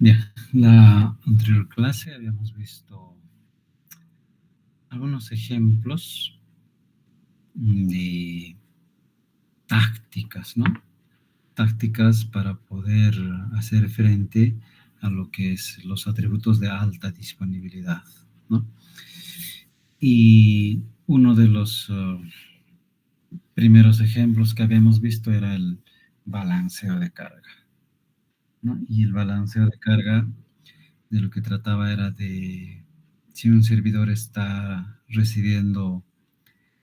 Bien, la anterior clase habíamos visto algunos ejemplos de tácticas, ¿no? Tácticas para poder hacer frente a lo que es los atributos de alta disponibilidad, ¿no? Y uno de los primeros ejemplos que habíamos visto era el balanceo de carga, ¿no? Y el balanceo de carga de lo que trataba era de si un servidor está recibiendo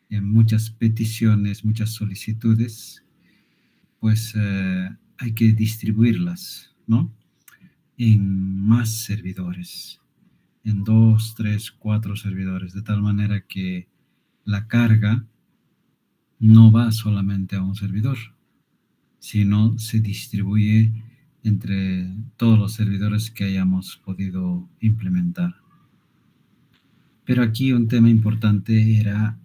muchas peticiones, muchas solicitudes, pues hay que distribuirlas, ¿no? En más servidores, en 2, 3, 4 servidores, de tal manera que la carga no va solamente a un servidor, sino se distribuye entre todos los servidores que hayamos podido implementar. Pero aquí un tema importante era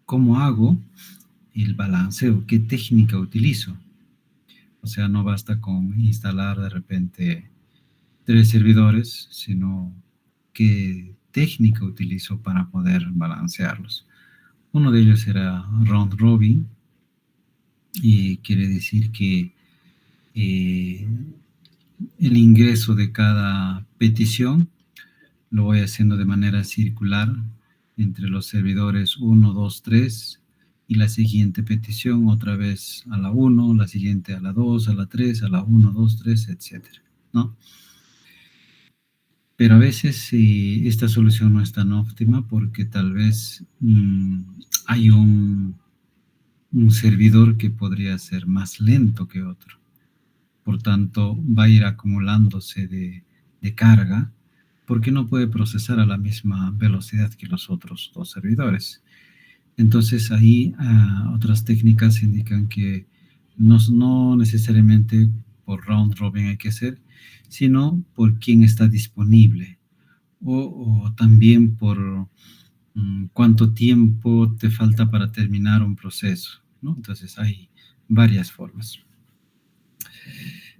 cómo hago el balanceo, qué técnica utilizo. O sea, no basta con instalar de repente 3 servidores, sino qué técnica utilizo para poder balancearlos. Uno de ellos era round robin, y quiere decir que el ingreso de cada petición lo voy haciendo de manera circular entre los servidores 1, 2, 3 y la siguiente petición otra vez a la 1, la siguiente a la 2, a la 3, a la 1, 2, 3, etcétera, ¿no? Pero a veces esta solución no es tan óptima porque tal vez hay un servidor que podría ser más lento que otro. Por tanto, va a ir acumulándose de carga porque no puede procesar a la misma velocidad que los otros 2 servidores. Entonces, ahí otras técnicas indican que no necesariamente por round robin hay que hacer, sino por quién está disponible o también por cuánto tiempo te falta para terminar un proceso, ¿no? Entonces, hay varias formas.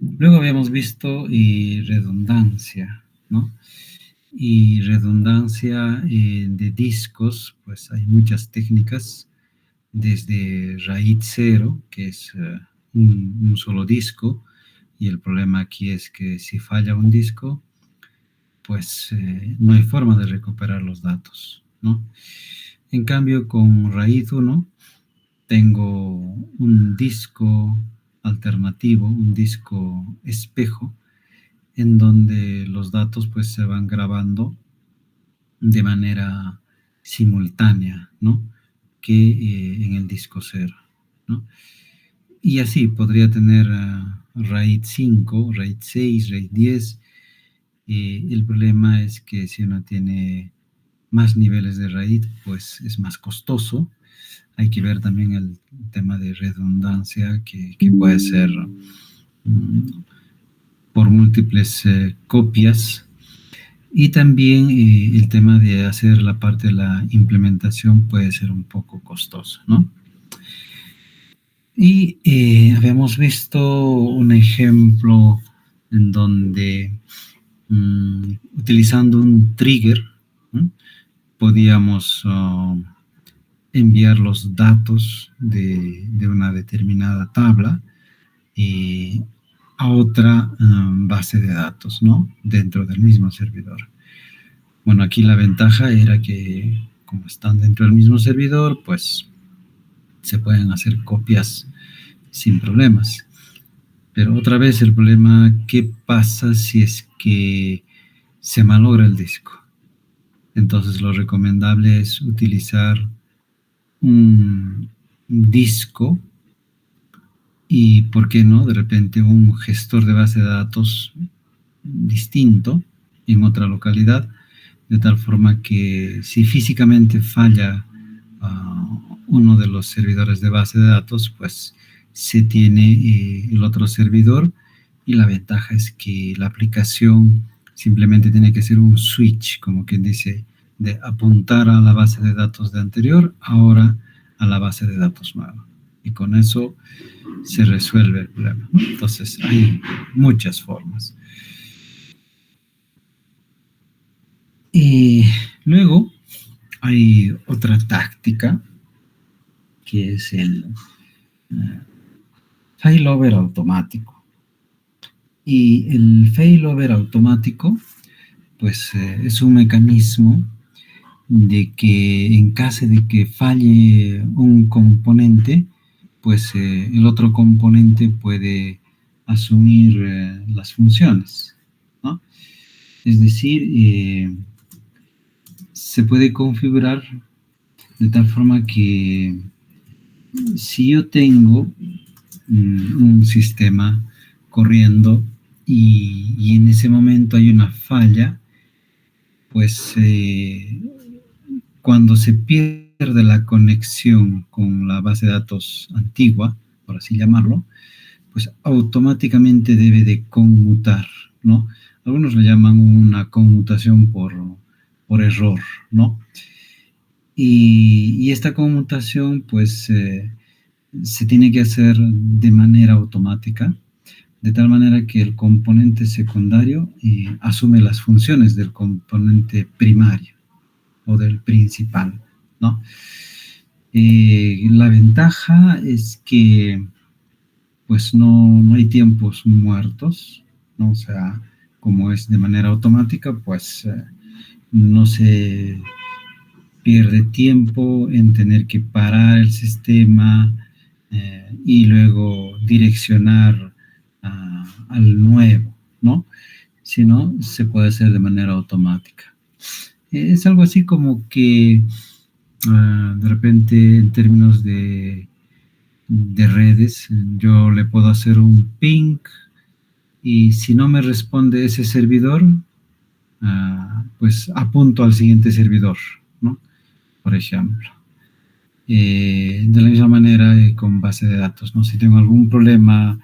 Luego habíamos visto redundancia, ¿no? Y redundancia de discos, pues hay muchas técnicas, desde RAID 0, que es un solo disco, y el problema aquí es que si falla un disco, pues no hay forma de recuperar los datos, ¿no? En cambio, con RAID 1 tengo un disco alternativo, un disco espejo, en donde los datos pues se van grabando de manera simultánea, ¿no? Que en el disco 0, ¿no? Y así podría tener RAID 5, RAID 6, RAID 10. El problema es que si uno tiene más niveles de RAID, pues es más costoso. Hay que ver también el tema de redundancia, que puede ser por múltiples copias. Y también el tema de hacer la parte de la implementación puede ser un poco costoso, ¿no? Y habíamos visto un ejemplo en donde utilizando un trigger, ¿no? Podíamos enviar los datos de una determinada tabla a otra base de datos, ¿no? Dentro del mismo servidor. Bueno, aquí la ventaja era que como están dentro del mismo servidor, pues se pueden hacer copias sin problemas. Pero otra vez el problema, ¿qué pasa si es que se malogra el disco? Entonces lo recomendable es utilizar un disco y, ¿por qué no?, de repente un gestor de base de datos distinto en otra localidad, de tal forma que si físicamente falla uno de los servidores de base de datos, pues se tiene el otro servidor, y la ventaja es que la aplicación simplemente tiene que ser un switch, como quien dice, de apuntar a la base de datos de anterior, ahora a la base de datos nueva. y con eso se resuelve el problema, ¿no? Entonces, hay muchas formas. Y luego hay otra táctica que es el failover automático. Y el failover automático, pues es un mecanismo de que en caso de que falle un componente, pues el otro componente puede asumir las funciones, ¿no? Es decir, se puede configurar de tal forma que si yo tengo un sistema corriendo y en ese momento hay una falla, pues cuando se pierde la conexión con la base de datos antigua, por así llamarlo, pues automáticamente debe de conmutar, ¿no? Algunos le llaman una conmutación por error, ¿no? Y esta conmutación, pues, se tiene que hacer de manera automática, de tal manera que el componente secundario asume las funciones del componente primario o del principal, ¿no? La ventaja es que pues no hay tiempos muertos, ¿no? O sea, como es de manera automática, pues no se pierde tiempo en tener que parar el sistema y luego direccionar al nuevo, ¿no? Sino se puede hacer de manera automática. Es algo así como que de repente en términos de redes, yo le puedo hacer un ping y si no me responde ese servidor, pues apunto al siguiente servidor, ¿no? Por ejemplo. De la misma manera con base de datos, ¿no? Si tengo algún problema,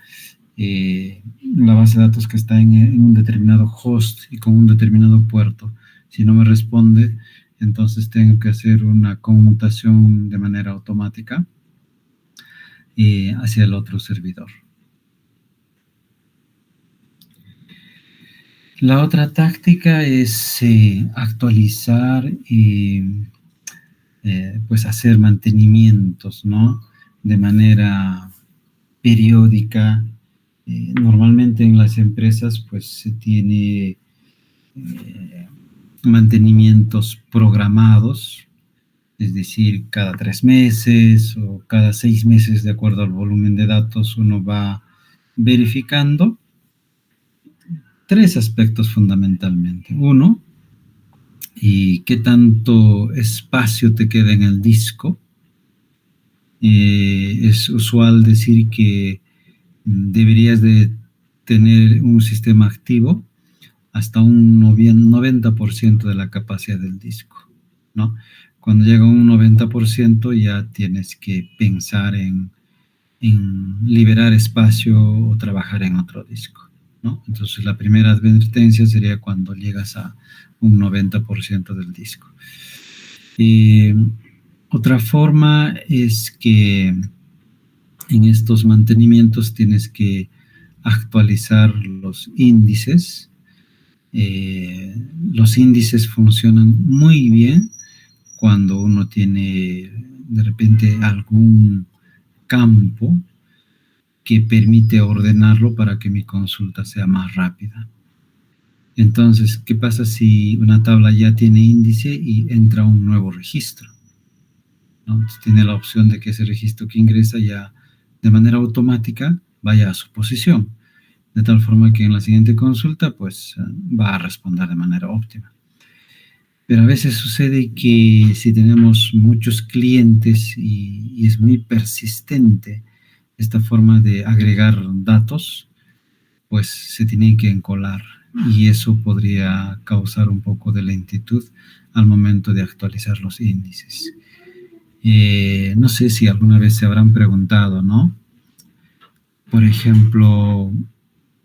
la base de datos que está en un determinado host y con un determinado puerto, si no me responde, entonces tengo que hacer una conmutación de manera automática hacia el otro servidor. La otra táctica es actualizar y pues hacer mantenimientos, ¿no? De manera periódica. Normalmente en las empresas pues se tiene mantenimientos programados, es decir, cada 3 meses o cada 6 meses, de acuerdo al volumen de datos, uno va verificando 3 aspectos fundamentalmente. Uno, y qué tanto espacio te queda en el disco. Es usual decir que deberías de tener un sistema activo hasta un 90% de la capacidad del disco, ¿no? Cuando llega a un 90% ya tienes que pensar en liberar espacio o trabajar en otro disco, ¿no? Entonces la primera advertencia sería cuando llegas a un 90% del disco. Otra forma es que en estos mantenimientos tienes que actualizar los índices. Los índices funcionan muy bien cuando uno tiene de repente algún campo que permite ordenarlo para que mi consulta sea más rápida. Entonces, ¿qué pasa si una tabla ya tiene índice y entra un nuevo registro, ¿no? Entonces, tiene la opción de que ese registro que ingresa ya de manera automática vaya a su posición, de tal forma que en la siguiente consulta pues va a responder de manera óptima. Pero a veces sucede que si tenemos muchos clientes y es muy persistente esta forma de agregar datos, pues se tienen que encolar y eso podría causar un poco de lentitud al momento de actualizar los índices. No sé si alguna vez se habrán preguntado, ¿no? Por ejemplo,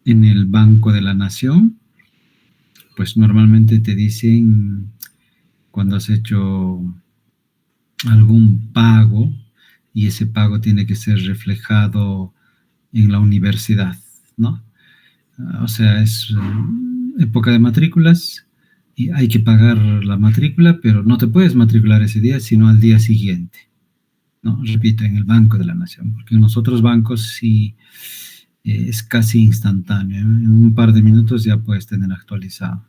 en el Banco de la Nación, pues normalmente te dicen cuando has hecho algún pago y ese pago tiene que ser reflejado en la universidad, ¿no? O sea, es época de matrículas y hay que pagar la matrícula, pero no te puedes matricular ese día, sino al día siguiente, ¿no? Repito, en el Banco de la Nación, porque en los otros bancos sí es casi instantáneo, ¿eh? En un par de minutos ya puedes tener actualizado.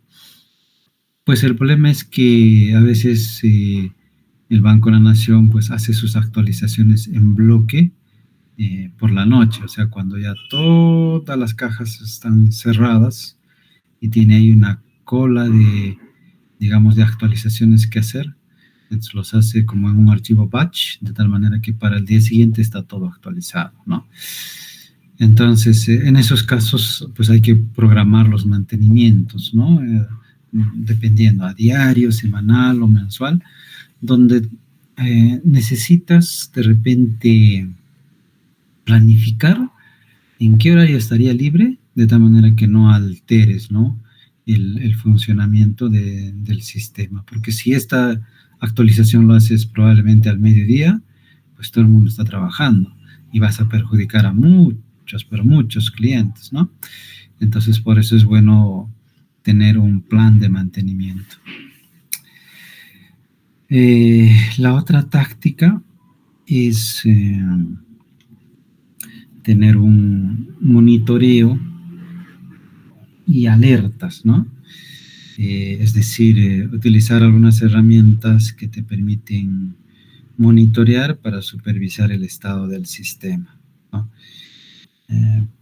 Pues el problema es que a veces el Banco de la Nación pues hace sus actualizaciones en bloque por la noche, o sea, cuando ya todas las cajas están cerradas y tiene ahí una cola de, digamos, de actualizaciones que hacer. Entonces los hace como en un archivo batch, de tal manera que para el día siguiente está todo actualizado, ¿no? Entonces, en esos casos, pues hay que programar los mantenimientos, ¿no? Dependiendo a diario, semanal o mensual, donde necesitas de repente planificar en qué horario estaría libre, de tal manera que no alteres, ¿no? El funcionamiento del sistema. Porque si esta actualización lo haces probablemente al mediodía, pues todo el mundo está trabajando y vas a perjudicar a muchos, pero muchos clientes, ¿no? Entonces, por eso es bueno tener un plan de mantenimiento. La otra táctica es tener un monitoreo y alertas, ¿no? Es decir, utilizar algunas herramientas que te permiten monitorear para supervisar el estado del sistema, ¿no?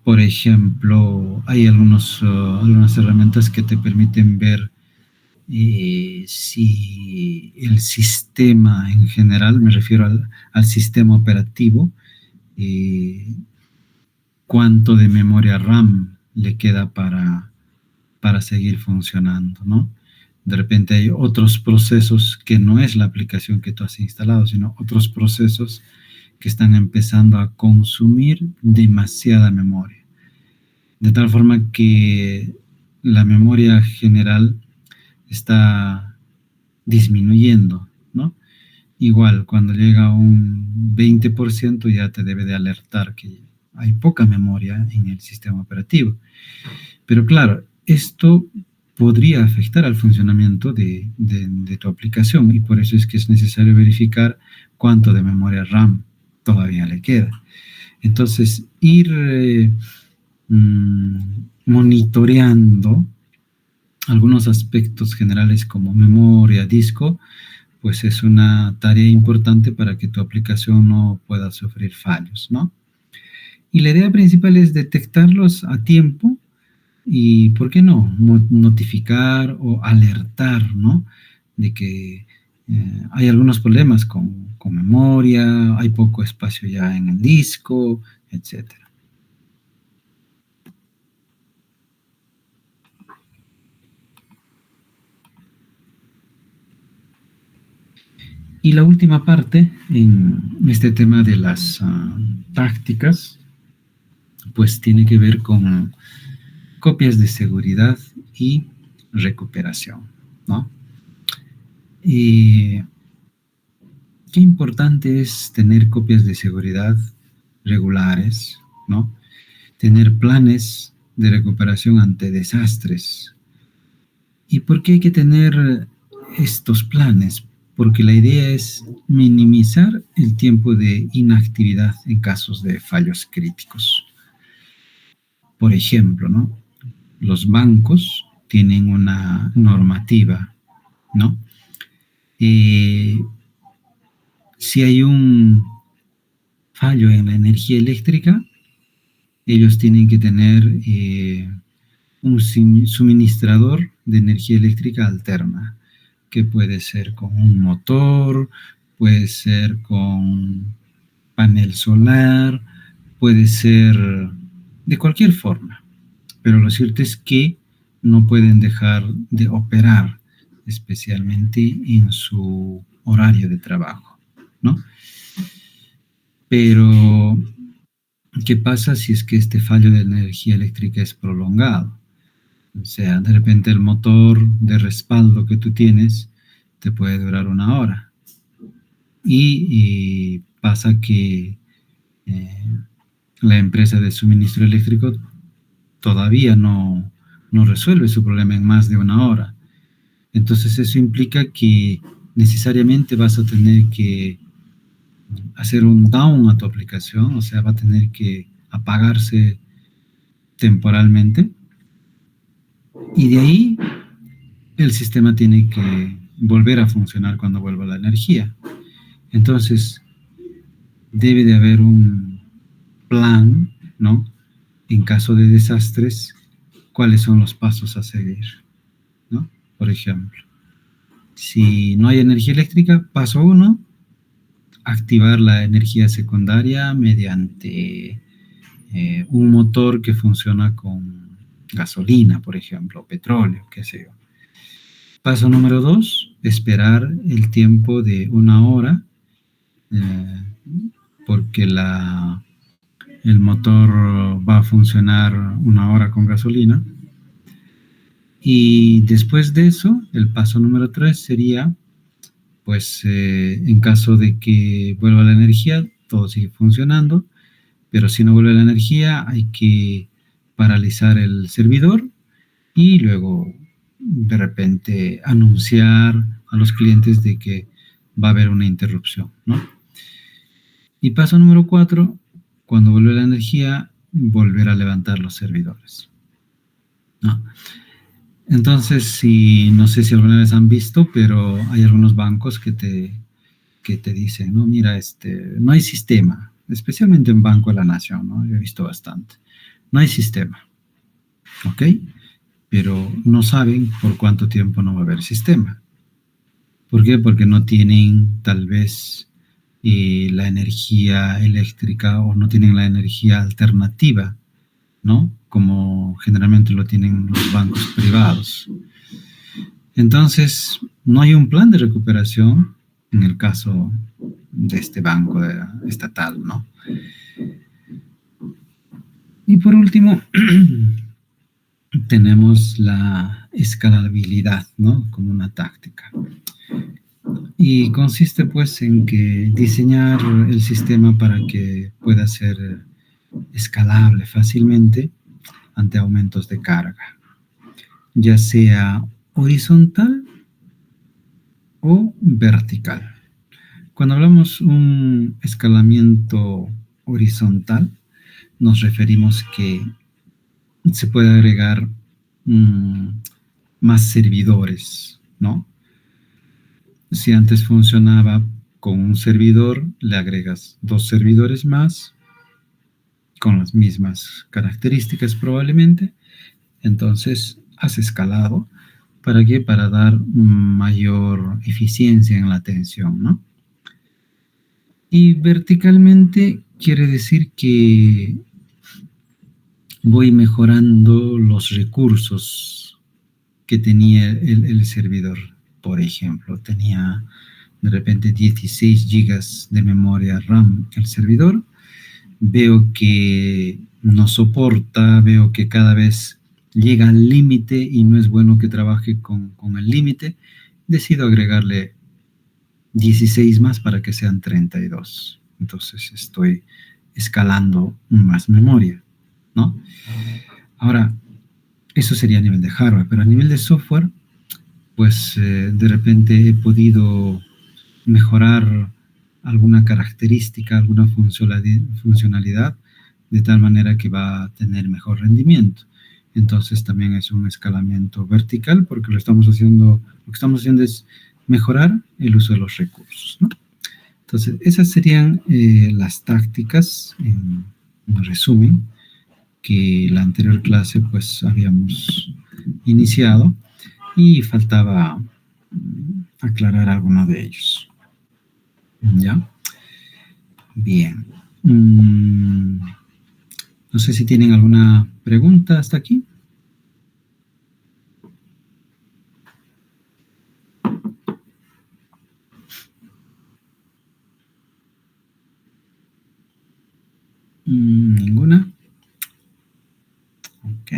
Por ejemplo, hay algunas herramientas que te permiten ver si el sistema en general, me refiero al sistema operativo, eh, cuánto de memoria RAM le queda para seguir funcionando, ¿no? De repente hay otros procesos que no es la aplicación que tú has instalado, sino otros procesos que están empezando a consumir demasiada memoria. De tal forma que la memoria general está disminuyendo, ¿no? Igual, cuando llega a un 20% ya te debe de alertar que hay poca memoria en el sistema operativo. Pero claro, esto podría afectar al funcionamiento de tu aplicación y por eso es que es necesario verificar cuánto de memoria RAM todavía le queda. Entonces, ir monitoreando algunos aspectos generales como memoria, disco, pues es una tarea importante para que tu aplicación no pueda sufrir fallos, ¿no? Y la idea principal es detectarlos a tiempo y, ¿por qué no?, notificar o alertar, ¿no? De que hay algunos problemas con memoria, hay poco espacio ya en el disco, etcétera. Y la última parte en este tema de las tácticas, pues tiene que ver con copias de seguridad y recuperación, ¿no? Y qué importante es tener copias de seguridad regulares, ¿no? Tener planes de recuperación ante desastres. ¿Y por qué hay que tener estos planes? Porque la idea es minimizar el tiempo de inactividad en casos de fallos críticos. Por ejemplo, ¿no? Los bancos tienen una normativa, ¿no? Eh, si hay un fallo en la energía eléctrica, ellos tienen que tener un suministrador de energía eléctrica alterna, que puede ser con un motor, puede ser con panel solar, puede ser de cualquier forma. Pero lo cierto es que no pueden dejar de operar, especialmente en su horario de trabajo, ¿no? Pero, ¿qué pasa si es que este fallo de energía eléctrica es prolongado? O sea, de repente el motor de respaldo que tú tienes te puede durar una hora. Y pasa que la empresa de suministro eléctrico todavía no resuelve su problema en más de una hora. Entonces eso implica que necesariamente vas a tener que hacer un down a tu aplicación, o sea, va a tener que apagarse temporalmente y de ahí el sistema tiene que volver a funcionar cuando vuelva la energía. Entonces, debe de haber un plan, ¿no? En caso de desastres, cuáles son los pasos a seguir, ¿no? Por ejemplo, si no hay energía eléctrica, paso uno, activar la energía secundaria mediante un motor que funciona con gasolina, por ejemplo, petróleo, qué sé yo. Paso número dos, esperar el tiempo de una hora, eh, porque el motor va a funcionar una hora con gasolina. Y después de eso, el paso número tres sería, pues, en caso de que vuelva la energía, todo sigue funcionando, pero si no vuelve la energía, hay que paralizar el servidor y luego de repente anunciar a los clientes de que va a haber una interrupción, ¿no? Y paso número cuatro, cuando vuelve la energía, volver a levantar los servidores, ¿no? Entonces, si, no sé si alguna vez han visto, pero hay algunos bancos que te dicen, no, mira, no hay sistema, especialmente en Banco de la Nación, ¿no? Yo he visto bastante. No hay sistema, ¿ok? Pero no saben por cuánto tiempo no va a haber sistema. ¿Por qué? Porque no tienen tal vez la energía eléctrica o no tienen la energía alternativa, ¿no? Como generalmente lo tienen los bancos privados. Entonces, no hay un plan de recuperación en el caso de este banco estatal, ¿no? Y por último, tenemos la escalabilidad, ¿no? Como una táctica. Y consiste pues en que diseñar el sistema para que pueda ser escalable fácilmente ante aumentos de carga, ya sea horizontal o vertical. Cuando hablamos un escalamiento horizontal, nos referimos que se puede agregar mmm, más servidores, ¿no? Si antes funcionaba con un servidor, le agregas dos servidores más con las mismas características probablemente, entonces has escalado. ¿Para qué? Para dar mayor eficiencia en la atención, ¿no? Y verticalmente quiere decir que voy mejorando los recursos que tenía el servidor. Por ejemplo, tenía de repente 16 gigas de memoria RAM el servidor. Veo que no soporta, veo que cada vez llega al límite y no es bueno que trabaje con el límite. Decido agregarle 16 más para que sean 32. Entonces estoy escalando más memoria, ¿no? Ahora, eso sería a nivel de hardware, pero a nivel de software, pues de repente he podido mejorar alguna característica, alguna funcionalidad, de tal manera que va a tener mejor rendimiento. Entonces también es un escalamiento vertical porque lo que estamos haciendo es mejorar el uso de los recursos, ¿no? Entonces, esas serían las tácticas, en resumen, que la anterior clase pues habíamos iniciado y faltaba aclarar alguno de ellos. ¿Ya? Bien. No sé si tienen alguna pregunta hasta aquí. ¿Ninguna? Ok.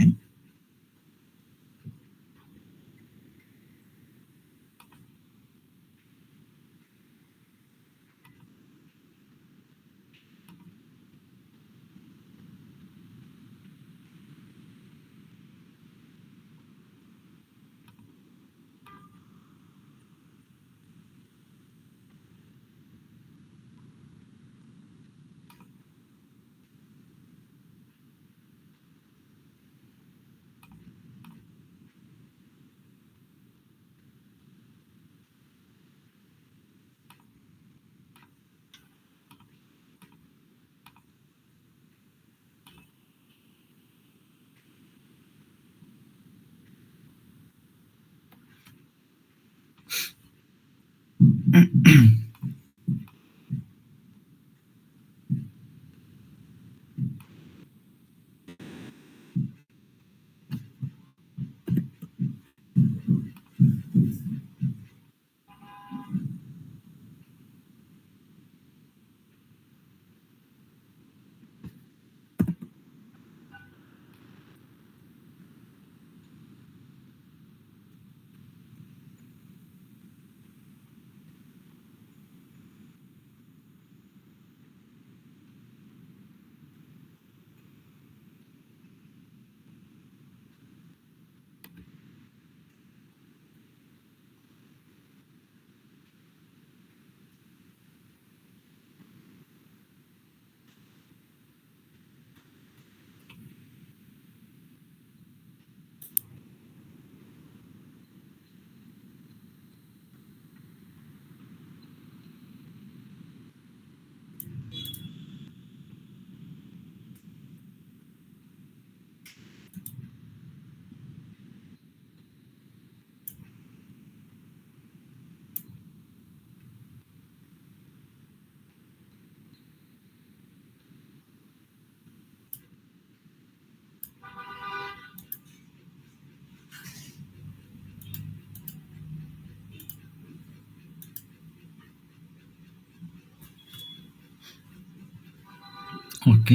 Ok.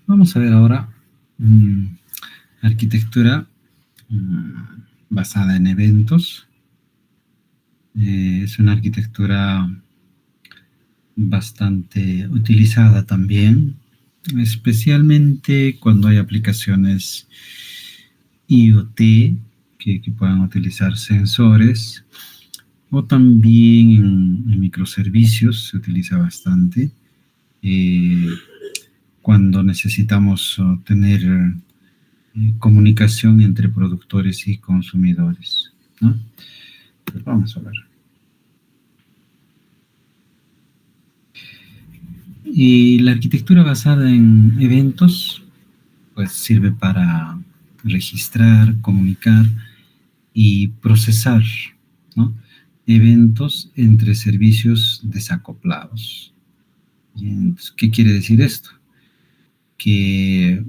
Vamos a ver ahora mm, arquitectura basada en eventos. Es una arquitectura bastante utilizada también, especialmente cuando hay aplicaciones IoT que puedan utilizar sensores, o también en microservicios se utiliza bastante eh, cuando necesitamos tener comunicación entre productores y consumidores, ¿no? Pues vamos a ver. Y la arquitectura basada en eventos, pues sirve para registrar, comunicar y procesar, ¿no? Eventos entre servicios desacoplados. Entonces, ¿qué quiere decir esto? Que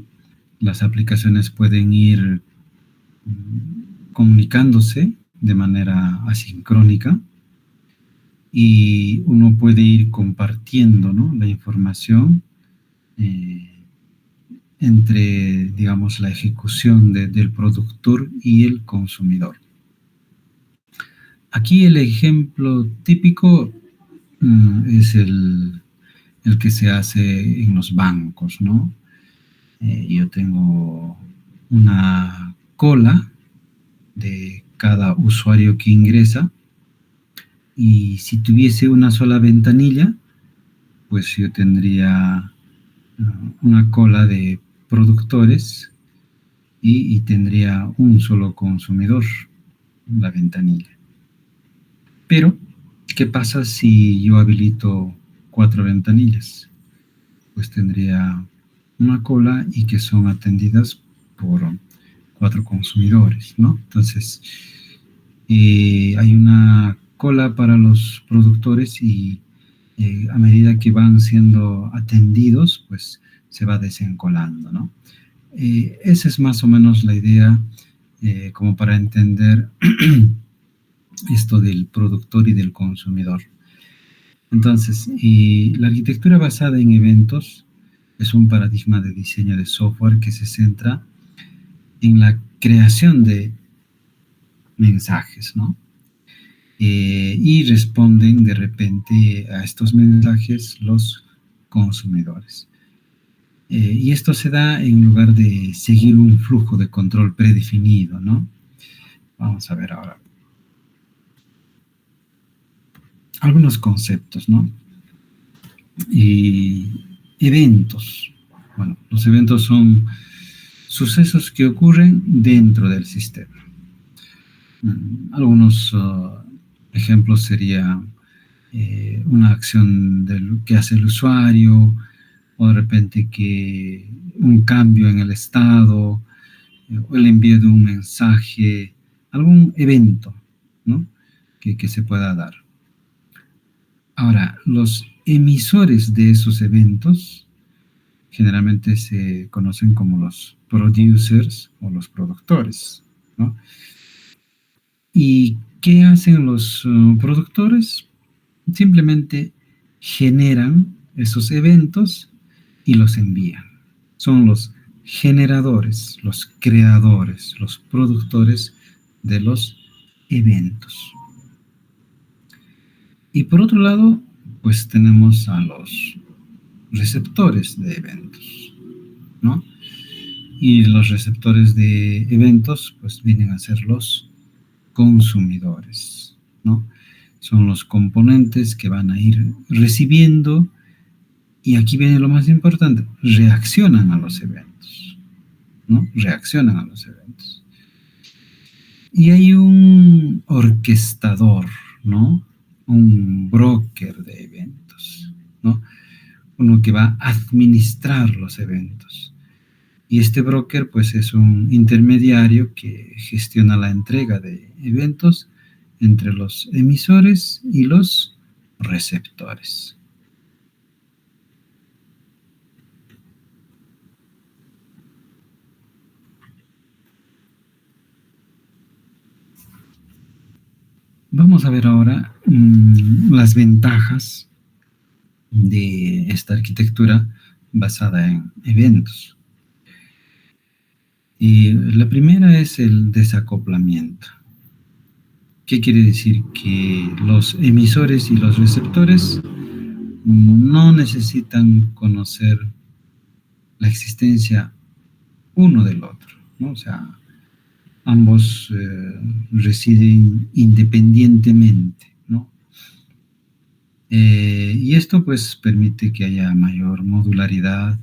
las aplicaciones pueden ir comunicándose de manera asincrónica y uno puede ir compartiendo, ¿no?, la información eh, entre, digamos, la ejecución del productor y el consumidor. Aquí el ejemplo típico es el que se hace en los bancos, ¿no? Yo tengo una cola de cada usuario que ingresa y si tuviese una sola ventanilla, pues yo tendría una cola de productores y tendría un solo consumidor, la ventanilla. Pero, ¿qué pasa si yo habilito 4 ventanillas? Pues tendría una cola y que son atendidas por 4 consumidores, ¿no? Entonces, hay una cola para los productores y a medida que van siendo atendidos, pues se va desencolando, ¿no? Esa es más o menos la idea como para entender esto del productor y del consumidor. Entonces, la arquitectura basada en eventos es un paradigma de diseño de software que se centra en la creación de mensajes, ¿no? Y responden de repente a estos mensajes los consumidores. Y esto se da en lugar de seguir un flujo de control predefinido, ¿no? Vamos a ver ahora algunos conceptos, ¿no? Y eventos. Bueno, los eventos son sucesos que ocurren dentro del sistema. Algunos ejemplos serían una acción que hace el usuario, o de repente que un cambio en el estado, o el envío de un mensaje, algún evento, ¿no? que se pueda dar. Ahora, los emisores de esos eventos generalmente se conocen como los producers o los productores, ¿no? ¿Y qué hacen los productores? Simplemente generan esos eventos y los envían. Son los generadores, los creadores, los productores de los eventos. Y por otro lado, pues tenemos a los receptores de eventos, ¿no? Y los receptores de eventos, pues vienen a ser los consumidores, ¿no? Son los componentes que van a ir recibiendo, y aquí viene lo más importante, reaccionan a los eventos, ¿no? Reaccionan a los eventos. Y hay un orquestador, ¿no? Un broker de eventos, ¿no? Uno que va a administrar los eventos. Y este broker, pues, es un intermediario que gestiona la entrega de eventos entre los emisores y los receptores. Vamos a ver ahora las ventajas de esta arquitectura basada en eventos. Y la primera es el desacoplamiento. ¿Qué quiere decir? Que los emisores y los receptores no necesitan conocer la existencia uno del otro, ¿no? O sea, ambos residen independientemente, ¿no? Y esto pues permite que haya mayor modularidad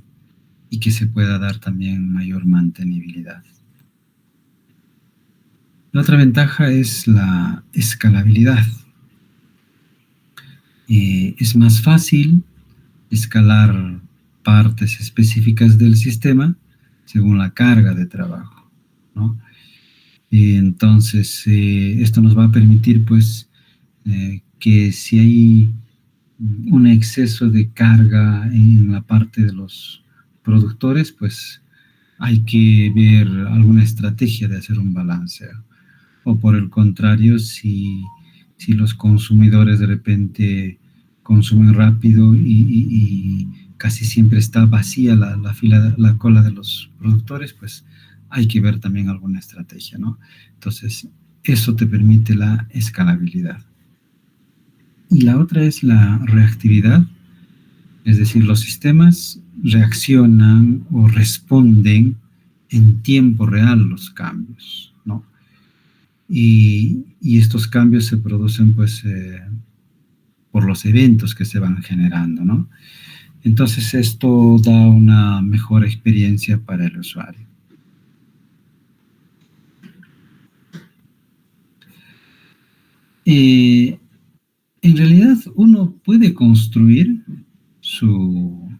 y que se pueda dar también mayor mantenibilidad. La otra ventaja es la escalabilidad. Es más fácil escalar partes específicas del sistema según la carga de trabajo, ¿no? Y entonces, esto nos va a permitir, pues, que si hay un exceso de carga en la parte de los productores, pues hay que ver alguna estrategia de hacer un balanceo. O por el contrario, si los consumidores de repente consumen rápido y casi siempre está vacía la fila, la cola de los productores, pues hay que ver también alguna estrategia, ¿no? Entonces, eso te permite la escalabilidad. Y la otra es la reactividad, es decir, los sistemas reaccionan o responden en tiempo real los cambios, ¿no? Y estos cambios se producen, pues, por los eventos que se van generando, ¿no? Entonces, esto da una mejor experiencia para el usuario. Eh, en realidad, uno puede construir su,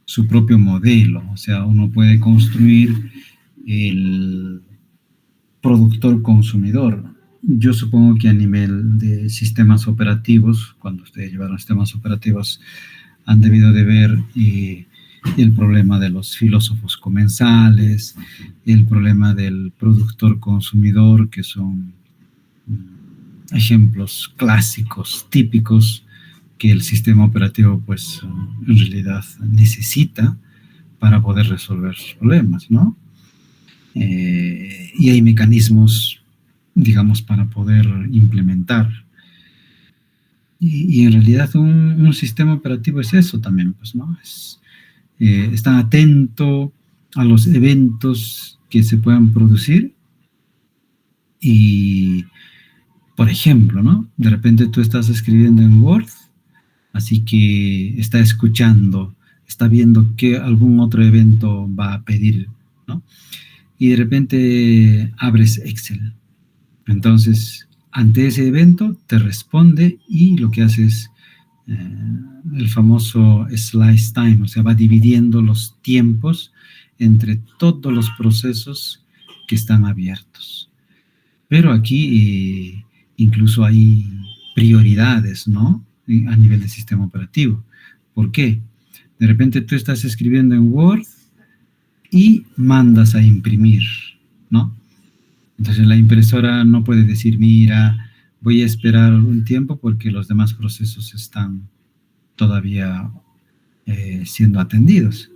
su propio modelo, o sea, uno puede construir el productor consumidor. Yo supongo que a nivel de sistemas operativos, cuando ustedes llevaron sistemas operativos, han debido de ver el problema de los filósofos comensales, el problema del productor consumidor, que son ejemplos clásicos, típicos, que el sistema operativo, pues, en realidad necesita para poder resolver sus problemas, ¿no? Y hay mecanismos, digamos, para poder implementar. Y en realidad un sistema operativo es eso también, pues, ¿no? Está atento a los eventos que se puedan producir y, por ejemplo, ¿no? De repente tú estás escribiendo en Word así que está escuchando, está viendo que algún otro evento va a pedir, ¿no? Y de repente abres Excel. Entonces, ante ese evento te responde y lo que hace es el famoso slice time, o sea, va dividiendo los tiempos entre todos los procesos que están abiertos. Pero aquí incluso hay prioridades, ¿no? A nivel de sistema operativo. ¿Por qué? De repente tú estás escribiendo en Word y mandas a imprimir, ¿no? Entonces la impresora no puede decir, mira, voy a esperar un tiempo porque los demás procesos están todavía siendo atendidos.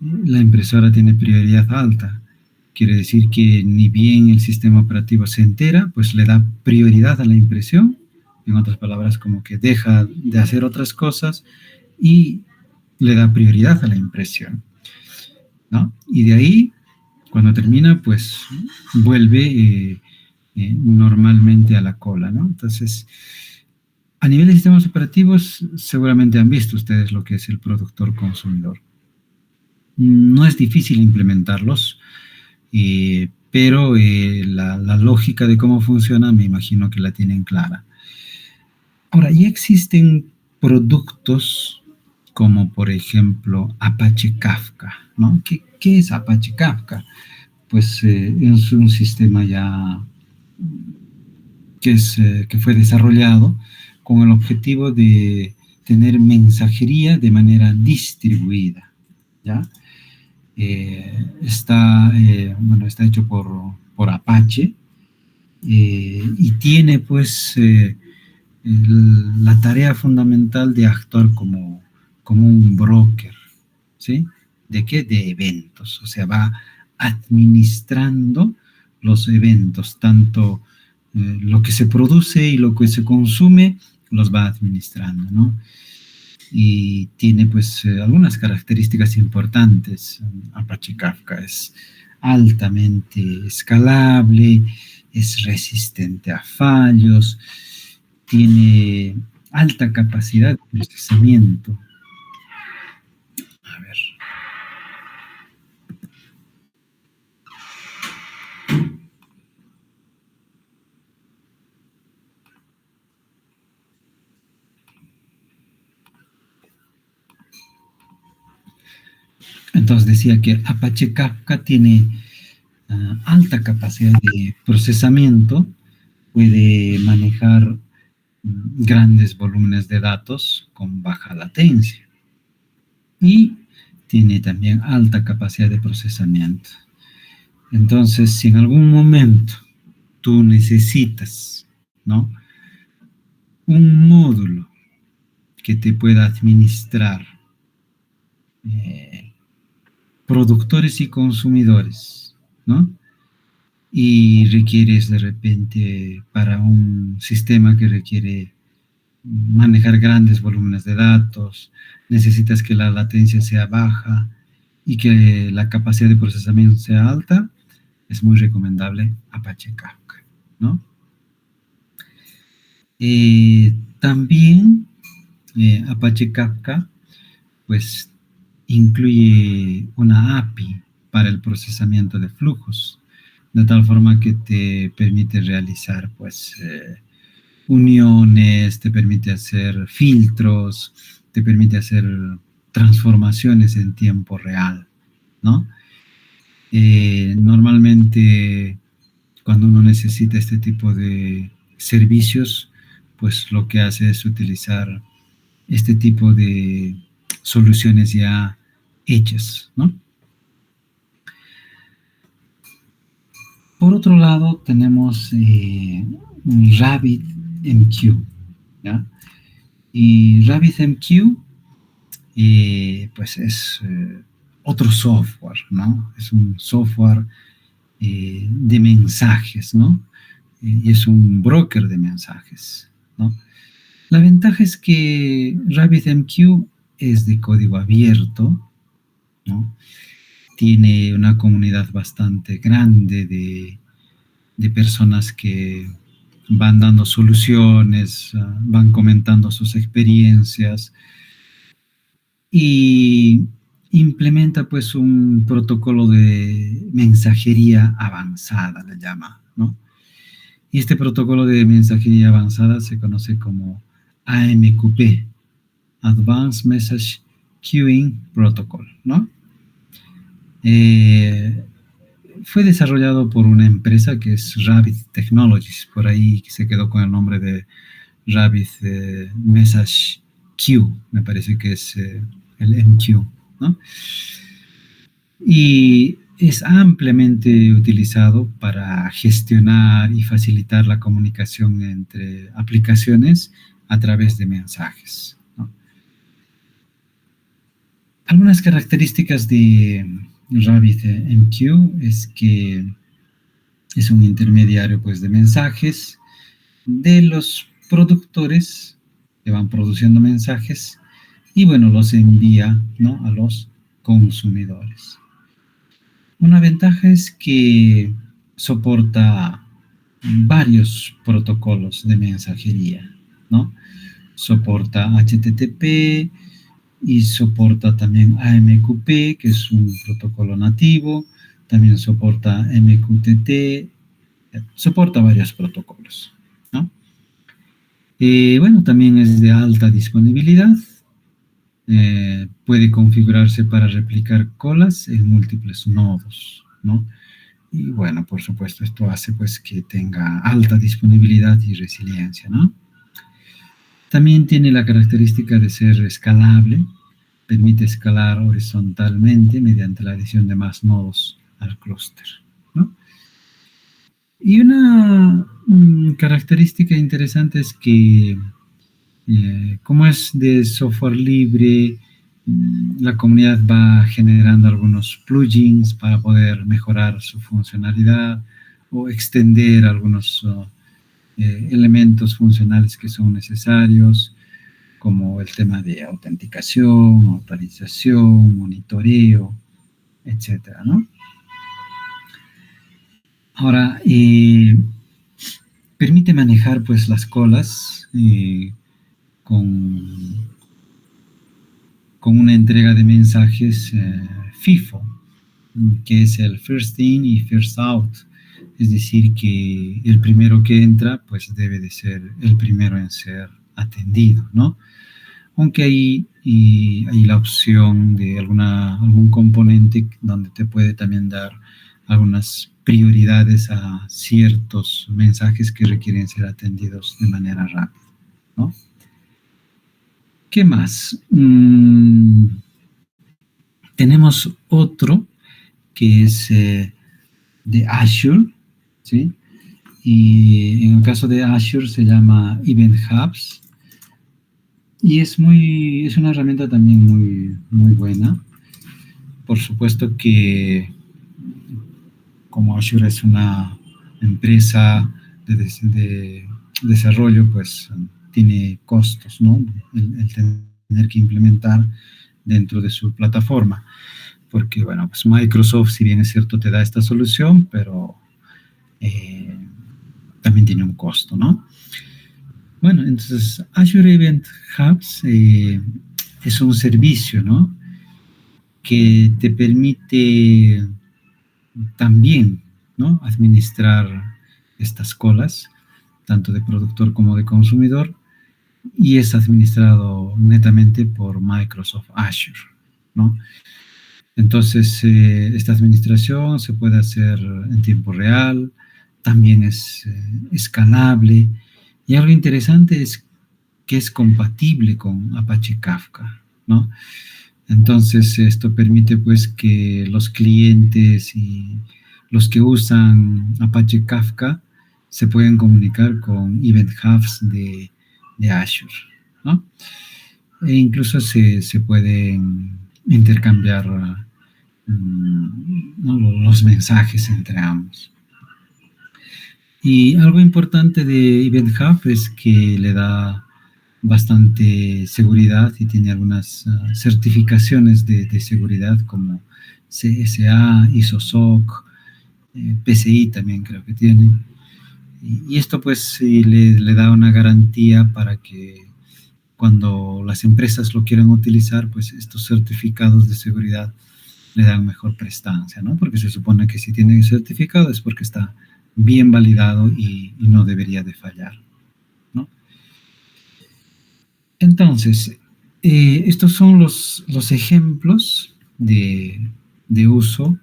La impresora tiene prioridad alta. Quiere decir que ni bien el sistema operativo se entera, pues le da prioridad a la impresión. En otras palabras, como que deja de hacer otras cosas y le da prioridad a la impresión, ¿no? Y de ahí, cuando termina, pues vuelve normalmente a la cola, ¿no? Entonces, a nivel de sistemas operativos, seguramente han visto ustedes lo que es el productor consumidor. No es difícil implementarlos, pero la lógica de cómo funciona me imagino que la tienen clara. Ahora, ya existen productos como por ejemplo Apache Kafka, ¿no? ¿Qué es Apache Kafka? Pues es un sistema ya que fue desarrollado con el objetivo de tener mensajería de manera distribuida, ¿ya? Está hecho por Apache y tiene pues la tarea fundamental de actuar como un broker, ¿sí? ¿De qué? De eventos, o sea, va administrando los eventos, tanto lo que se produce y lo que se consume, los va administrando, ¿no? Y tiene pues algunas características importantes. Apache Kafka es altamente escalable, es resistente a fallos, tiene alta capacidad de procesamiento. A ver. Entonces decía que Apache Kafka tiene alta capacidad de procesamiento, puede manejar grandes volúmenes de datos con baja latencia y tiene también alta capacidad de procesamiento. Entonces, si en algún momento tú necesitas, ¿no?, un módulo que te pueda administrar productores y consumidores, ¿no? Y requieres de repente para un sistema que requiere manejar grandes volúmenes de datos, necesitas que la latencia sea baja y que la capacidad de procesamiento sea alta, es muy recomendable Apache Kafka, ¿no? También Apache Kafka pues incluye una API para el procesamiento de flujos, de tal forma que te permite realizar pues uniones, te permite hacer filtros, te permite hacer transformaciones en tiempo real, ¿no? Normalmente cuando uno necesita este tipo de servicios, pues lo que hace es utilizar este tipo de soluciones ya hechas, ¿no? Por otro lado, tenemos RabbitMQ, ¿ya? Y RabbitMQ, pues es otro software, ¿no? Es un software de mensajes, ¿no? Y es un broker de mensajes, ¿no? La ventaja es que RabbitMQ es de código abierto, ¿no? Tiene una comunidad bastante grande de personas que van dando soluciones, van comentando sus experiencias y implementa pues un protocolo de mensajería avanzada, le llama, ¿no? Y este protocolo de mensajería avanzada se conoce como AMQP, Advanced Message Queuing Protocol, ¿no? Eh, Fue desarrollado por una empresa que es Rabbit Technologies, por ahí se quedó con el nombre de Rabbit Message Queue, me parece que es el MQ, ¿no? Y es ampliamente utilizado para gestionar y facilitar la comunicación entre aplicaciones a través de mensajes, ¿no? Algunas características de RabbitMQ es que es un intermediario pues, de mensajes de los productores que van produciendo mensajes y bueno, los envía, ¿no?, a los consumidores. Una ventaja es que soporta varios protocolos de mensajería, ¿no? Soporta HTTP y soporta también AMQP, que es un protocolo nativo, también soporta MQTT, soporta varios protocolos, ¿no? Bueno, también es de alta disponibilidad, puede configurarse para replicar colas en múltiples nodos, ¿no? Y bueno, por supuesto, esto hace pues que tenga alta disponibilidad y resiliencia, ¿no? También tiene la característica de ser escalable, permite escalar horizontalmente mediante la adición de más nodos al clúster, ¿no? Y una característica interesante es que como es de software libre, la comunidad va generando algunos plugins para poder mejorar su funcionalidad o extender algunos elementos funcionales que son necesarios, como el tema de autenticación, autorización, monitoreo, etcétera, ¿no? Ahora, permite manejar pues las colas con una entrega de mensajes FIFO, que es el first in y first out. Es decir, que el primero que entra, pues debe de ser el primero en ser atendido, ¿no? Aunque hay la opción de algún componente donde te puede también dar algunas prioridades a ciertos mensajes que requieren ser atendidos de manera rápida, ¿no? ¿Qué más? Tenemos otro que es de Azure, ¿sí? Y en el caso de Azure se llama Event Hubs y es una herramienta también muy buena. Por supuesto que como Azure es una empresa de desarrollo, pues tiene costos, ¿no? El tener que implementar dentro de su plataforma. Porque, bueno, pues Microsoft, si bien es cierto, te da esta solución, pero también tiene un costo, ¿no? Bueno, entonces Azure Event Hubs es un servicio, ¿no?, que te permite también, ¿no?, administrar estas colas, tanto de productor como de consumidor, y es administrado netamente por Microsoft Azure, ¿no? Entonces, esta administración se puede hacer en tiempo real, también es escalable, y algo interesante es que es compatible con Apache Kafka, ¿no? Entonces, esto permite pues que los clientes y los que usan Apache Kafka se pueden comunicar con Event Hubs de Azure, ¿no? E incluso se pueden intercambiar ¿no?, los mensajes entre ambos. Y algo importante de Event Hub es que le da bastante seguridad y tiene algunas certificaciones de seguridad como CSA, ISO SOC, PCI también creo que tiene. Y esto pues sí le da una garantía para que cuando las empresas lo quieran utilizar, pues estos certificados de seguridad le dan mejor prestancia, ¿no? Porque se supone que si tiene certificado es porque está bien validado y no debería de fallar, ¿no? Entonces, estos son los ejemplos de uso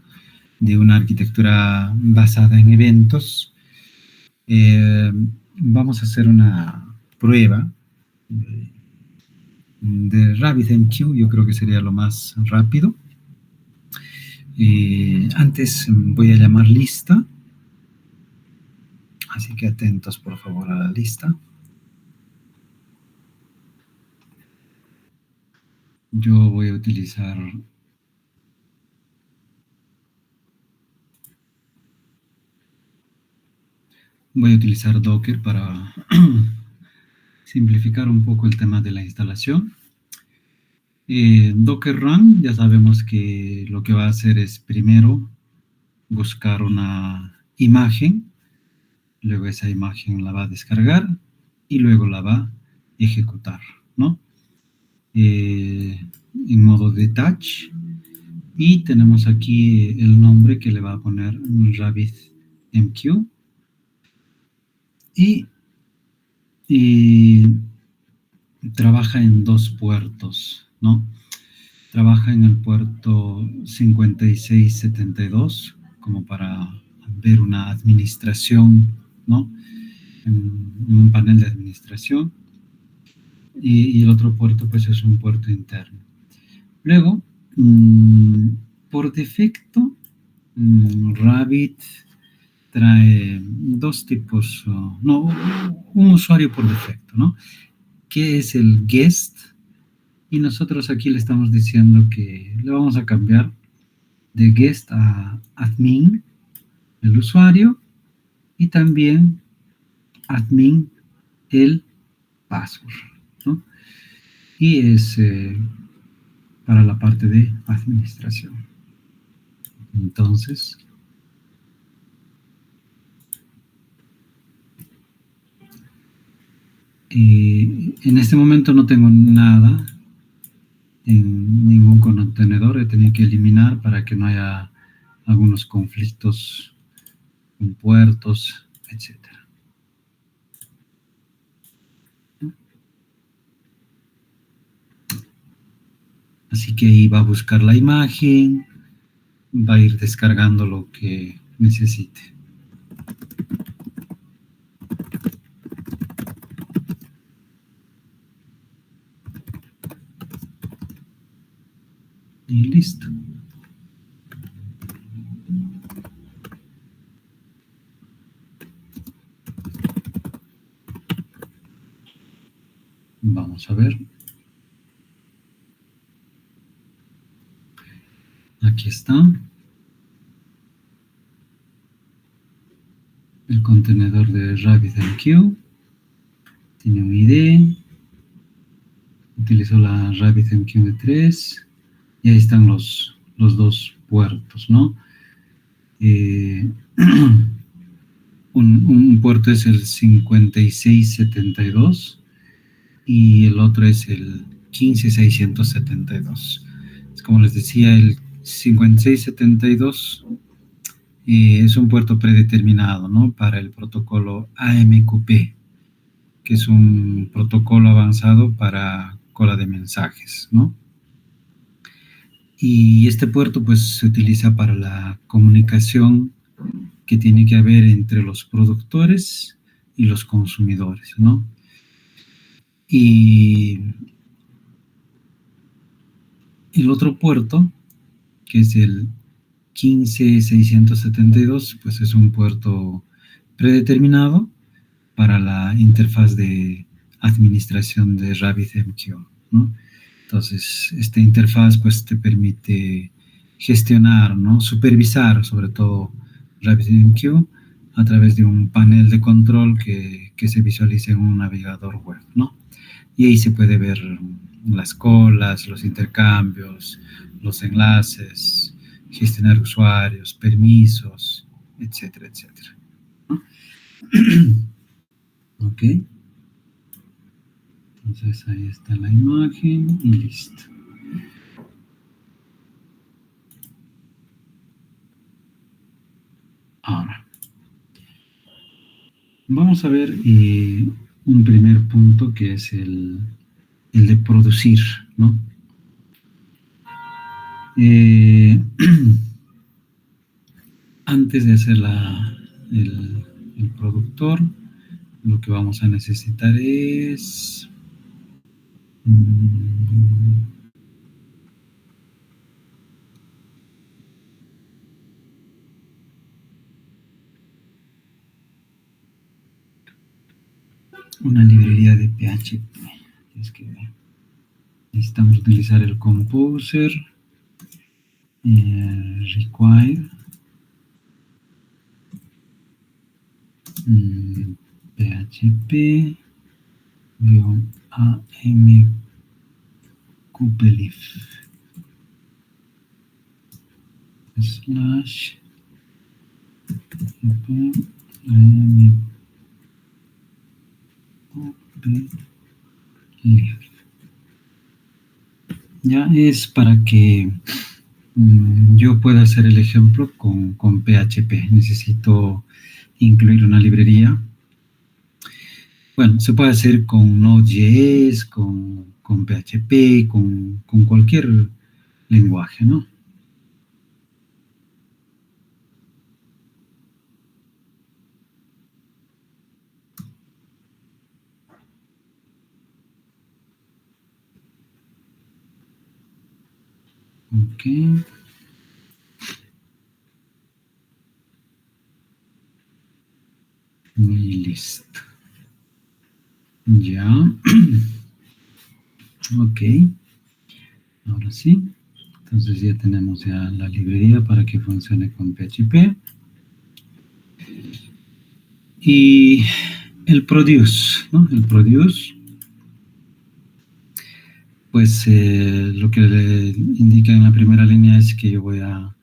de una arquitectura basada en eventos. Eh, Vamos a hacer una prueba de RabbitMQ, yo creo que sería lo más rápido. Antes voy a llamar lista, así que atentos por favor a la lista. Yo voy a utilizar Docker para simplificar un poco el tema de la instalación. Docker Run, ya sabemos que lo que va a hacer es primero buscar una imagen, luego esa imagen la va a descargar y luego la va a ejecutar, ¿no? En modo detach, y tenemos aquí el nombre que le va a poner RabbitMQ y trabaja en dos puertos, ¿no? Trabaja en el puerto 5672 como para ver una administración, ¿no? En un panel de administración, y el otro puerto pues es un puerto interno. Luego, por defecto, Rabbit trae dos tipos, no, un usuario por defecto, ¿no? Que es el guest, y nosotros aquí le estamos diciendo que le vamos a cambiar de guest a admin, el usuario, y también admin, el password, ¿no? Y es para la parte de administración. Entonces, en este momento no tengo nada en ningún contenedor, he tenido que eliminar para que no haya algunos conflictos con puertos, etcétera. Así que ahí va a buscar la imagen, va a ir descargando lo que necesite. Y listo. Vamos a ver. Aquí está. El contenedor de RabbitMQ. Tiene un ID. Utilizo la RabbitMQ 3. Y ahí están los dos puertos, ¿no? Un puerto es el 5672 y el otro es el 15672. Como les decía, el 5672 es un puerto predeterminado, ¿no? Para el protocolo AMQP, que es un protocolo avanzado para cola de mensajes, ¿no? Y este puerto pues se utiliza para la comunicación que tiene que haber entre los productores y los consumidores, ¿no? Y el otro puerto, que es el 15672, pues es un puerto predeterminado para la interfaz de administración de RabbitMQ, ¿no? Entonces, esta interfaz pues te permite gestionar, ¿no? Supervisar sobre todo RabbitMQ a través de un panel de control que se visualiza en un navegador web, ¿no? Y ahí se puede ver las colas, los intercambios, los enlaces, gestionar usuarios, permisos, etcétera, etcétera, ¿no? Ok. Entonces ahí está la imagen y listo. Ahora, vamos a ver un primer punto que es el de producir, ¿no? Antes de hacer el productor, lo que vamos a necesitar es una librería de PHP. Es que necesitamos utilizar el composer require PHP -amcupelif slash amcupelif. Ya es para que yo pueda hacer el ejemplo con PHP. Necesito incluir una librería. Bueno, se puede hacer con Node.js, con PHP, con cualquier lenguaje, ¿no? Ok. Y listo. Ya. Ok. Ahora sí. Entonces ya tenemos ya la librería para que funcione con PHP. Y el produce, ¿no? El produce, pues lo que le indica en la primera línea es que yo voy a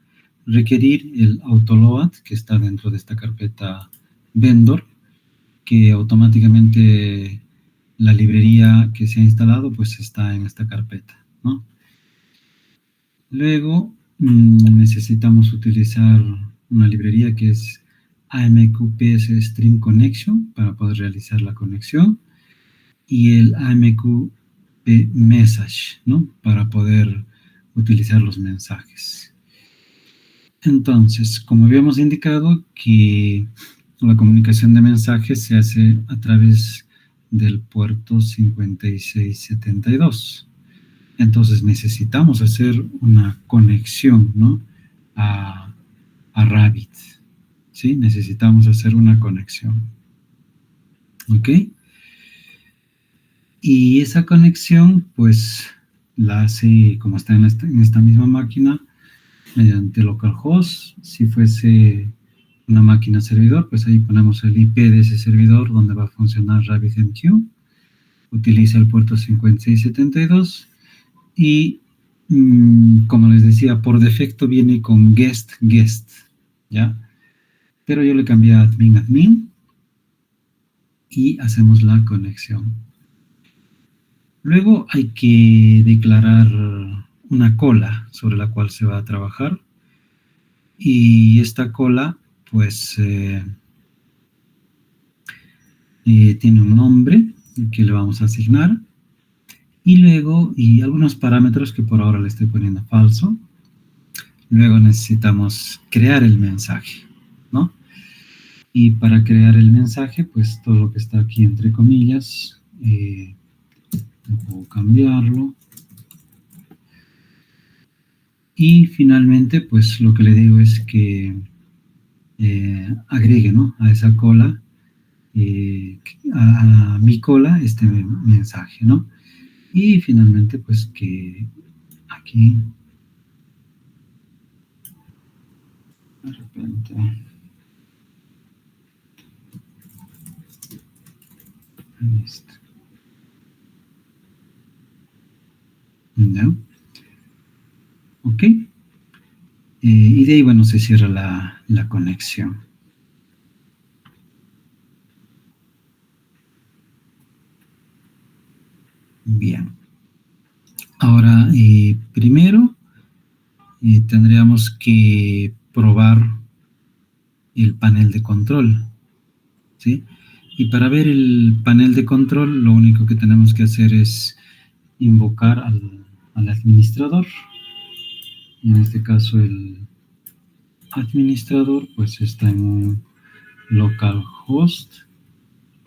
requerir el autoload que está dentro de esta carpeta vendor, que automáticamente la librería que se ha instalado pues está en esta carpeta, ¿no? Luego necesitamos utilizar una librería que es AMQPS Stream Connection para poder realizar la conexión y el AMQP Message, ¿no? Para poder utilizar los mensajes. Entonces, como habíamos indicado que la comunicación de mensajes se hace a través del puerto 5672. Entonces necesitamos hacer una conexión, ¿no? A Rabbit, ¿sí? Necesitamos hacer una conexión, ¿ok? Y esa conexión, pues, la hace, como está en esta misma máquina, mediante localhost. Si fuese una máquina servidor, pues ahí ponemos el IP de ese servidor donde va a funcionar RabbitMQ. Utiliza el puerto 5672 y como les decía, por defecto viene con guest, ¿ya? Pero yo le cambié a admin y hacemos la conexión. Luego hay que declarar una cola sobre la cual se va a trabajar y esta cola pues tiene un nombre que le vamos a asignar y luego algunos parámetros que por ahora le estoy poniendo falso. Luego necesitamos crear el mensaje, ¿no? Y para crear el mensaje, pues todo lo que está aquí entre comillas, puedo cambiarlo. Y finalmente, pues lo que le digo es que agregue, ¿no? A esa cola, a mi cola, este mensaje, ¿no? Y finalmente, pues que aquí, de repente, listo. ¿Ya? Ok. Y de ahí, bueno, se cierra la conexión. Bien. Ahora, primero tendríamos que probar el panel de control, ¿sí? Y para ver el panel de control, lo único que tenemos que hacer es invocar al administrador. En este caso, el administrador pues está en un localhost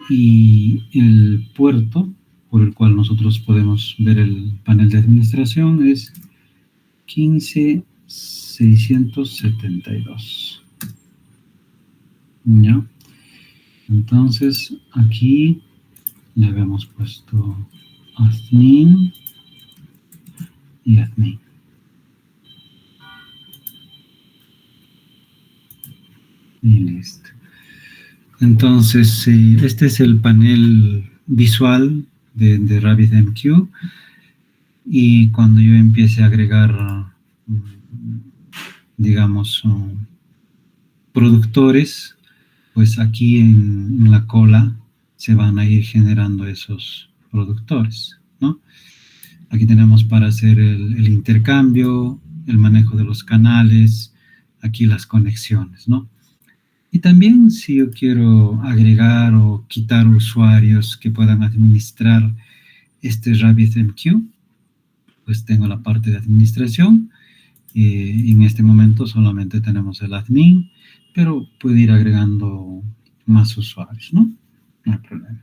y el puerto por el cual nosotros podemos ver el panel de administración es 15672. ¿Ya? Entonces aquí le habíamos puesto admin y admin. Y listo. Entonces, este es el panel visual de RabbitMQ. Y cuando yo empiece a agregar, digamos, productores, pues aquí en la cola se van a ir generando esos productores, ¿no? Aquí tenemos para hacer el intercambio, el manejo de los canales, aquí las conexiones, ¿no? Y también si yo quiero agregar o quitar usuarios que puedan administrar este RabbitMQ, pues tengo la parte de administración. En este momento solamente tenemos el admin, pero puede ir agregando más usuarios, ¿no? No hay problema.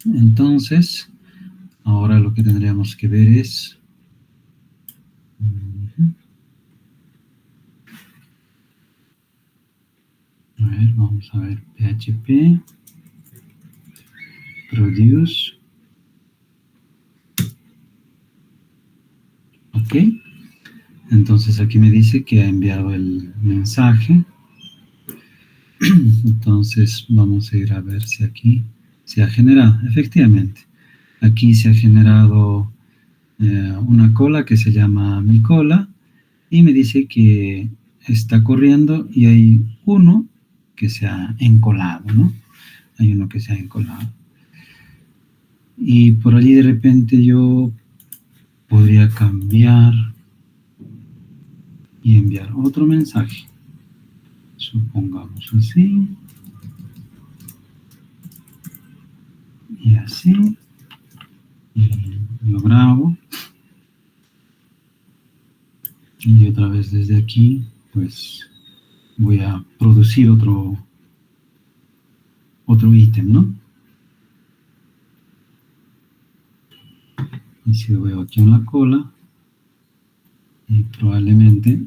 Entonces, ahora lo que tendríamos que ver es... A ver, vamos a ver PHP, produce. Ok. Entonces aquí me dice que ha enviado el mensaje. Entonces vamos a ir a ver si aquí se ha generado. Efectivamente, aquí se ha generado una cola que se llama mi cola y me dice que está corriendo y hay uno que se ha encolado, ¿no? Hay uno que se ha encolado. Y por allí de repente yo podría cambiar y enviar otro mensaje. Supongamos así. Y así. Y lo grabo. Y otra vez desde aquí, pues voy a producir otro ítem, ¿no? Y si lo veo aquí en la cola, probablemente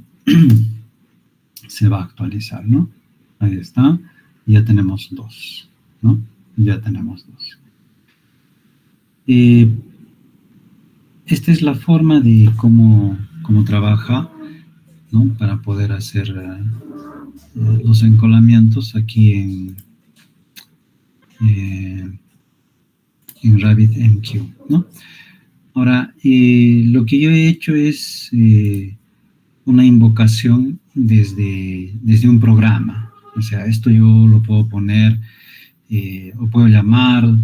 se va a actualizar, ¿no? Ahí está, ya tenemos dos, ¿no? Ya tenemos dos. Esta es la forma de cómo trabaja, ¿no? Para poder hacer los encolamientos aquí en RabbitMQ, ¿no? Ahora, lo que yo he hecho es una invocación desde un programa. O sea, esto yo lo puedo poner o puedo llamar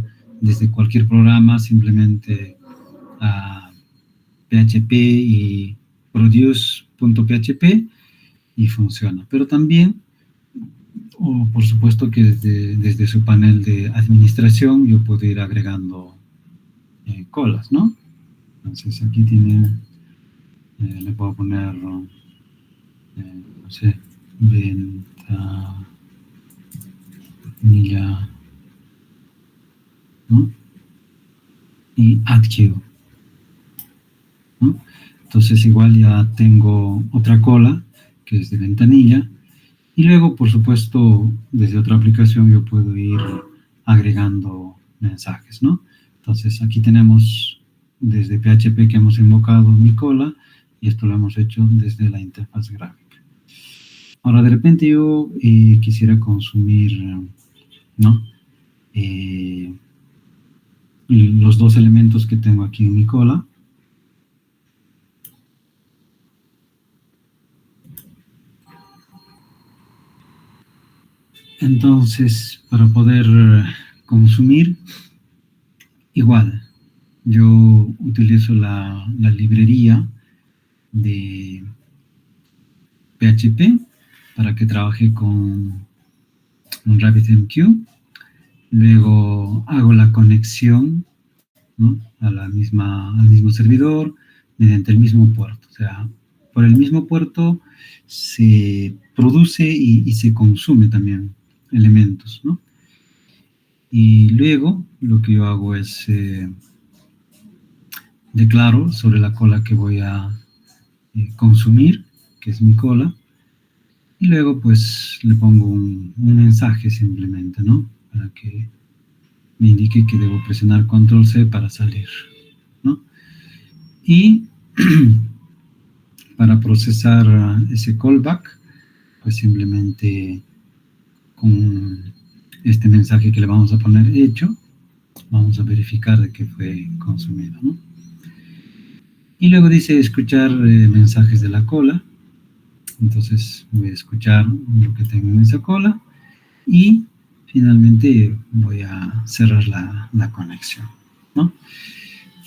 desde cualquier programa simplemente a PHP y produce.php y funciona. Pero también, o por supuesto que desde su panel de administración yo puedo ir agregando colas, ¿no? Entonces aquí tiene, le puedo poner, no sé, ventanilla, ¿no? Y add queue, ¿no? Entonces igual ya tengo otra cola que es de ventanilla y luego por supuesto desde otra aplicación yo puedo ir agregando mensajes, ¿no? Entonces aquí tenemos desde PHP que hemos invocado mi cola y esto lo hemos hecho desde la interfaz gráfica. Ahora de repente yo quisiera consumir, ¿no? Los dos elementos que tengo aquí en mi cola. Entonces, para poder consumir, igual, yo utilizo la librería de PHP para que trabaje con RabbitMQ. Luego hago la conexión, ¿no?, al mismo servidor mediante el mismo puerto. O sea, por el mismo puerto se produce y se consume también elementos, ¿no? Y luego lo que yo hago es declaro sobre la cola que voy a consumir, que es mi cola, y luego pues le pongo un mensaje simplemente, ¿no? Para que me indique que debo presionar control C para salir, ¿no? Y para procesar ese callback, pues simplemente con este mensaje que le vamos a poner hecho, vamos a verificar de que fue consumido, ¿no? Y luego dice escuchar mensajes de la cola. Entonces voy a escuchar lo que tengo en esa cola y finalmente voy a cerrar la conexión, ¿no?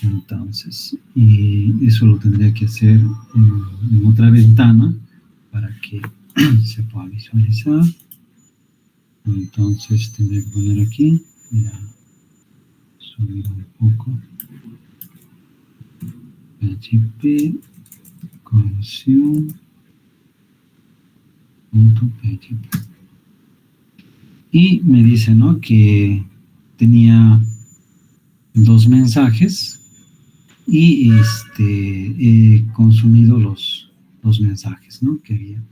Entonces, y eso lo tendría que hacer en otra ventana para que se pueda visualizar. Entonces tendré que poner aquí, voy a subir un poco, PHP, consume.php. Y me dice, ¿no?, que tenía dos mensajes y he consumido los dos mensajes, ¿no?, que había.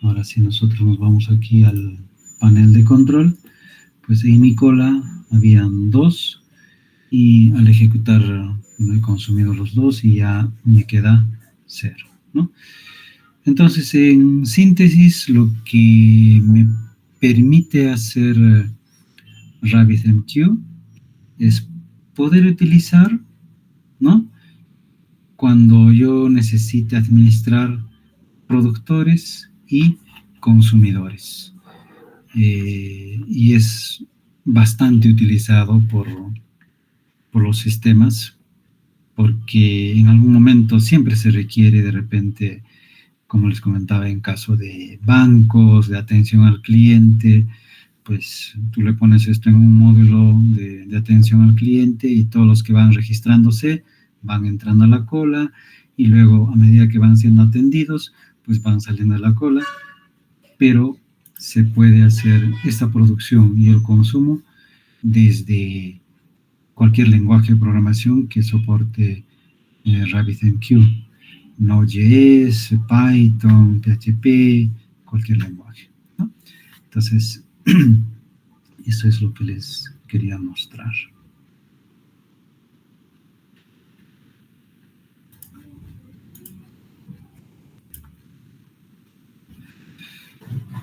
Ahora, si nosotros nos vamos aquí al panel de control, pues en mi cola habían dos y al ejecutar no he consumido los dos y ya me queda cero, ¿no? Entonces, en síntesis, lo que me permite hacer RabbitMQ es poder utilizar, ¿no?, cuando yo necesite administrar productores y consumidores. Y es bastante utilizado por los sistemas porque en algún momento siempre se requiere de repente, como les comentaba, en caso de bancos, de atención al cliente, pues tú le pones esto en un módulo de atención al cliente y todos los que van registrándose van entrando a la cola y luego a medida que van siendo atendidos, pues van saliendo de la cola, pero se puede hacer esta producción y el consumo desde cualquier lenguaje de programación que soporte RabbitMQ, Node.js, Python, PHP, cualquier lenguaje, ¿no? Entonces, eso es lo que les quería mostrar.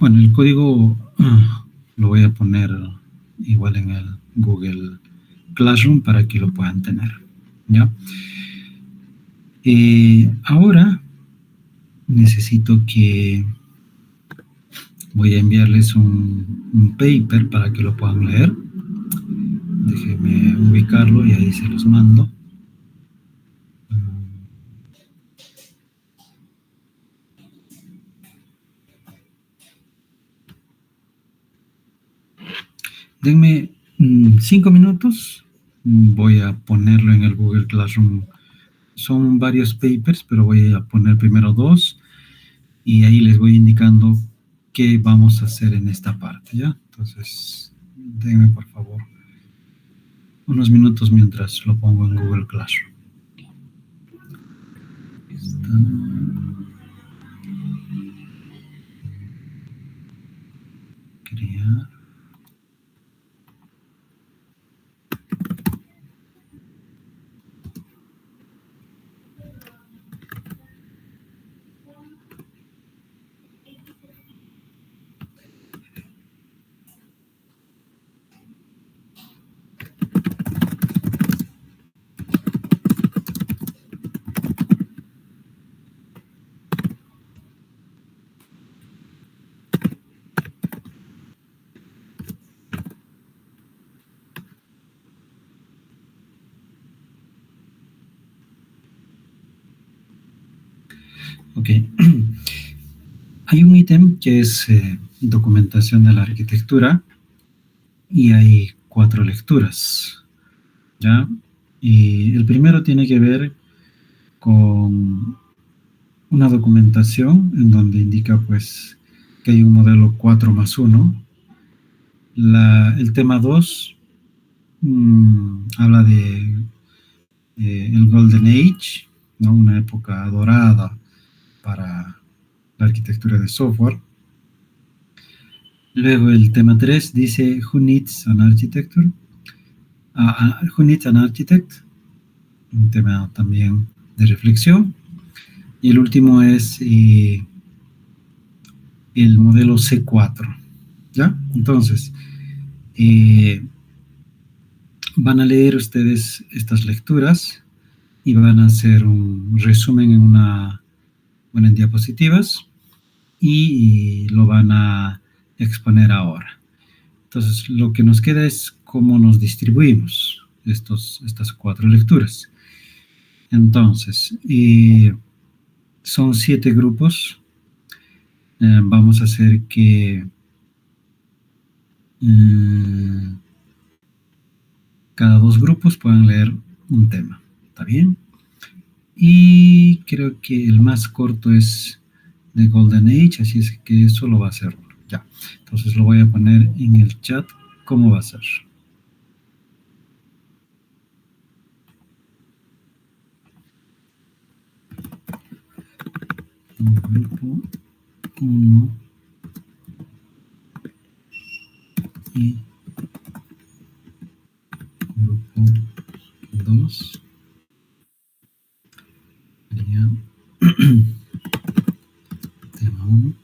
Bueno, el código lo voy a poner igual en el Google Classroom para que lo puedan tener, ¿ya? Ahora necesito que voy a enviarles un paper para que lo puedan leer. Déjenme ubicarlo y ahí se los mando. Denme 5 minutos. Voy a ponerlo en el Google Classroom. Son varios papers, pero voy a poner primero dos y ahí les voy indicando qué vamos a hacer en esta parte, ¿ya? Entonces, denme por favor unos minutos mientras lo pongo en Google Classroom. Crear. Ok. Hay un ítem que es documentación de la arquitectura y hay 4 lecturas, ¿ya? Y el primero tiene que ver con una documentación en donde indica pues que hay un modelo 4+1. El tema 2 habla de el Golden Age, ¿no? Una época dorada para la arquitectura de software. Luego el tema 3 dice Who needs an architecture? Who needs an architect? Un tema también de reflexión. Y el último es el modelo C4. ¿Ya? Entonces, eh, van a leer ustedes estas lecturas y van a hacer un resumen en diapositivas y lo van a exponer ahora. Entonces, lo que nos queda es cómo nos distribuimos estas 4 lecturas. Entonces, son 7 grupos. Vamos a hacer que cada 2 grupos puedan leer un tema. ¿Está bien? Y creo que el más corto es de Golden Age, así es que solo va a ser uno. Ya. Entonces lo voy a poner en el chat cómo va a ser. Grupo 1 y grupo 2 sería tema 1.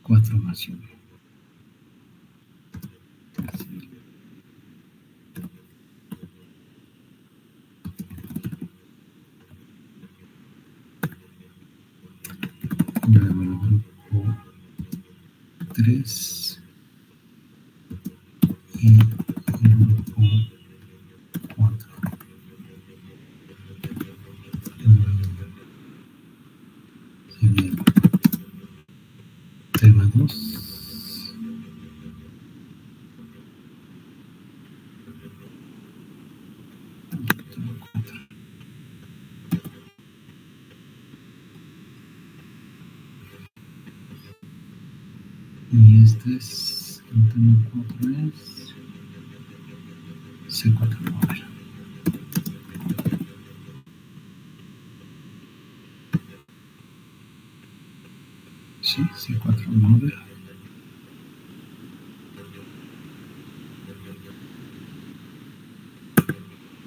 Cuatro más uno. Luego el grupo 3 y el grupo 4. Sería el tema 2. Y este es el tema 4 es C4 Model. Sí, C4 Model.